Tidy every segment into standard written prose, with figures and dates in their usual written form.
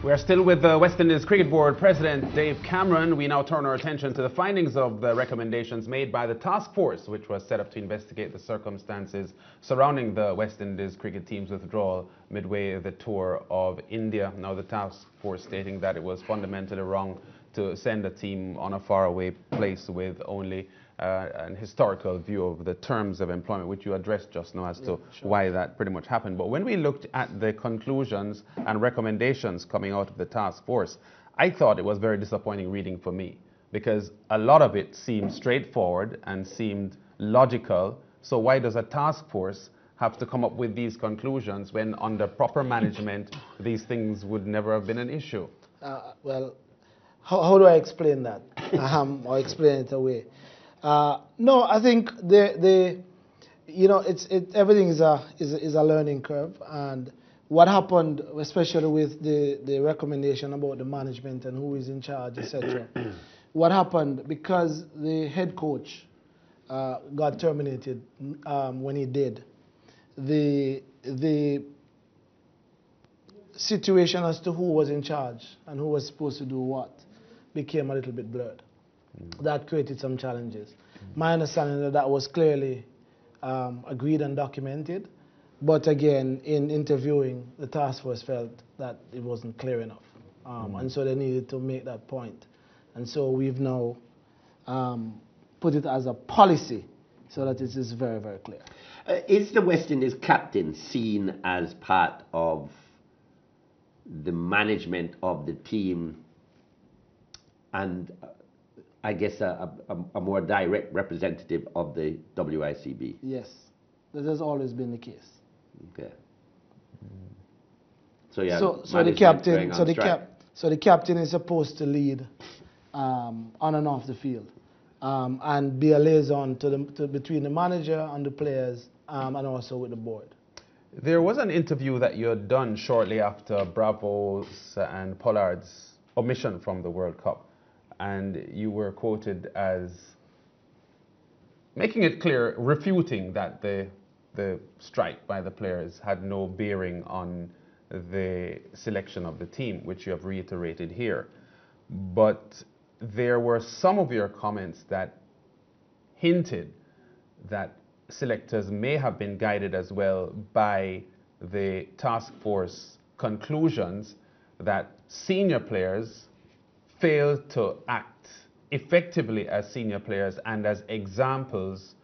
We are still with the West Indies Cricket Board President Dave Cameron. We now turn our attention to the findings of the recommendations made by the task force, which was set up to investigate the circumstances surrounding the West Indies cricket team's withdrawal midway the tour of India. Now, the task force stating that it was fundamentally wrong to send a team on a faraway place with only an historical view of the terms of employment, which you addressed just now as to why that pretty much happened. But when we looked at the conclusions and recommendations coming out of the task force, I thought it was very disappointing reading for me, because a lot of it seemed straightforward and seemed logical. So why does a task force have to come up with these conclusions when under proper management these things would never have been an issue? Well, how do I explain that? Or explain it away? No, I think everything is a learning curve, and what happened, especially with the recommendation about the management and who is in charge, etc. What happened, because the head coach got terminated when he did, the situation as to who was in charge and who was supposed to do what became a little bit blurred. That created some challenges. My understanding that was clearly agreed and documented, but again, in interviewing, the task force felt that it wasn't clear enough, and so they needed to make that point. And so we've now put it as a policy so that it is very, very clear. Is the West Indies captain seen as part of the management of the team and I guess a more direct representative of the WICB? Yes, that has always been the case. Okay. So yeah. So the captain is supposed to lead on and off the field, and be a liaison between the manager and the players, and also with the board. There was an interview that you had done shortly after Bravo's and Pollard's omission from the World Cup, and you were quoted as making it clear, refuting that the strike by the players had no bearing on the selection of the team, which you have reiterated here. But there were some of your comments that hinted that selectors may have been guided as well by the task force conclusions that senior players failed to act effectively as senior players and as examples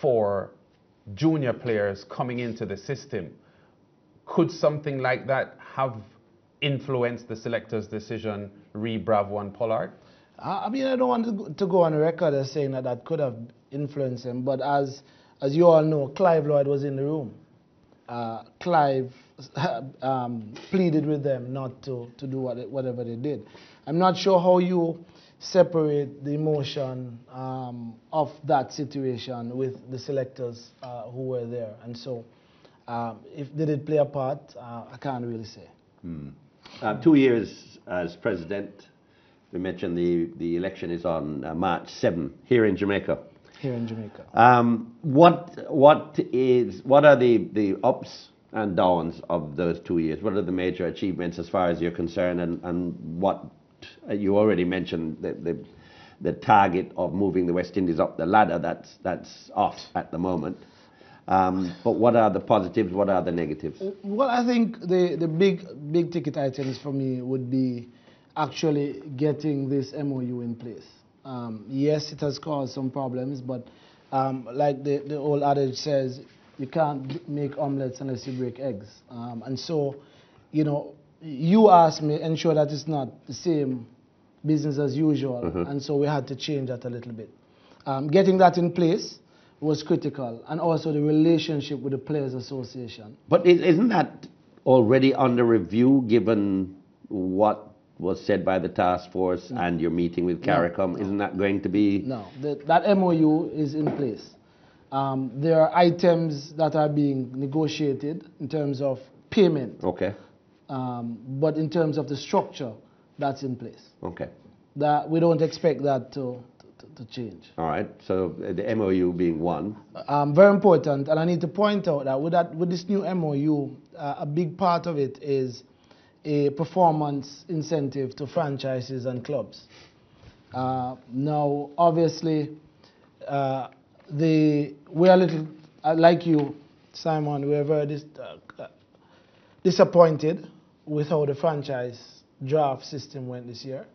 for junior players coming into the system. Could something like that have influenced the selector's decision re Bravo and Pollard? I mean, I don't want to go on record as saying that could have influenced him, but as you all know, Clive Lloyd was in the room. Clive pleaded with them not to do whatever they did. I'm not sure how you separate the emotion of that situation with the selectors who were there. And so, if they did play a part, I can't really say. 2 years as president. We mentioned the election is on March 7 here in Jamaica. Here in Jamaica. What are the ups and downs of those 2 years? What are the major achievements as far as you're concerned, and what you already mentioned the target of moving the West Indies up the ladder that's off at the moment. But what are the positives? What are the negatives? Well, I think the big ticket items for me would be actually getting this MOU in place. Yes, it has caused some problems, but like the old adage says, you can't make omelets unless you break eggs. And so, you asked me, ensure that it's not the same business as usual, and so we had to change that a little bit. Getting that in place was critical, and also the relationship with the Players Association. But isn't that already under review, given what was said by the task force and your meeting with CARICOM? Isn't that going to be... No, that MOU is in place. There are items that are being negotiated in terms of payment. Okay. But in terms of the structure, that's in place. Okay. That we don't expect that to change. All right. So the MOU being one. Very important, and I need to point out that with this new MOU, a big part of it is a performance incentive to franchises and clubs. Now, obviously, we're a little, like you, Simon, we're very disappointed with how the franchise draft system went this year.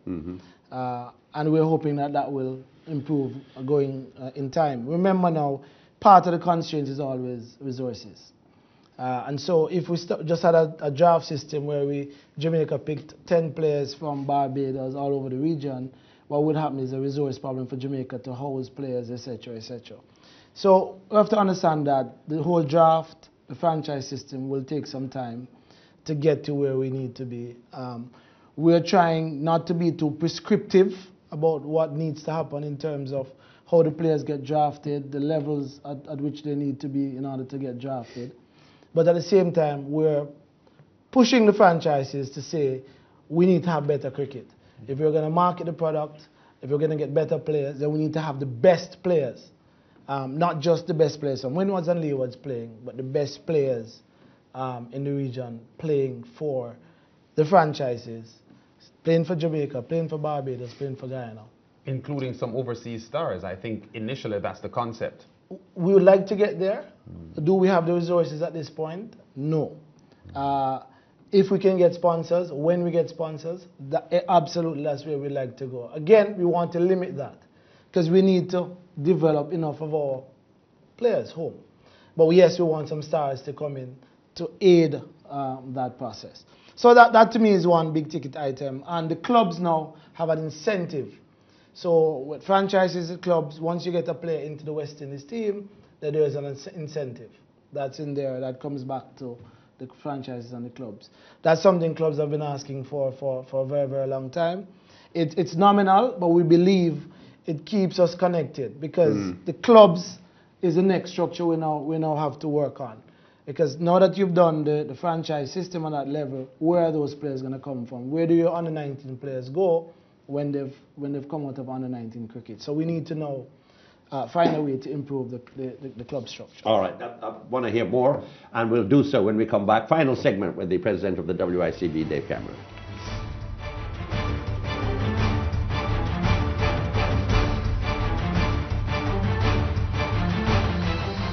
And we're hoping that that will improve going in time. Remember now, part of the constraint is always resources. And so if we just had a draft system where Jamaica picked 10 players from Barbados all over the region, what would happen is a resource problem for Jamaica to house players, etc., etc. So we have to understand that the whole draft, the franchise system will take some time to get to where we need to be. We're trying not to be too prescriptive about what needs to happen in terms of how the players get drafted, the levels at which they need to be in order to get drafted. But at the same time, we're pushing the franchises to say we need to have better cricket. If we're going to market the product, if we're going to get better players, then we need to have the best players. Not just the best players from Windwards and Leewards playing, but the best players in the region playing for the franchises, playing for Jamaica, playing for Barbados, playing for Guyana. Including some overseas stars. I think initially that's the concept. We would like to get there. Do we have the resources at this point? No. If we can get sponsors, when we get sponsors, absolutely that's where we'd like to go. Again, we want to limit that because we need to develop enough of our players home. But yes, we want some stars to come in to aid that process. So that to me is one big ticket item. And the clubs now have an incentive. So with franchises and clubs, once you get a player into the West Indies team, then there is an incentive that's in there that comes back to the franchises and the clubs. That's something clubs have been asking for a very, very long time. It's nominal, but we believe it keeps us connected because the clubs is the next structure we now have to work on. Because now that you've done the franchise system on that level, where are those players going to come from? Where do your under-19 players go when they've come out of under-19 cricket? So we need to now find a way to improve the club structure. All right, I want to hear more, and we'll do so when we come back. Final segment with the President of the WICB, Dave Cameron.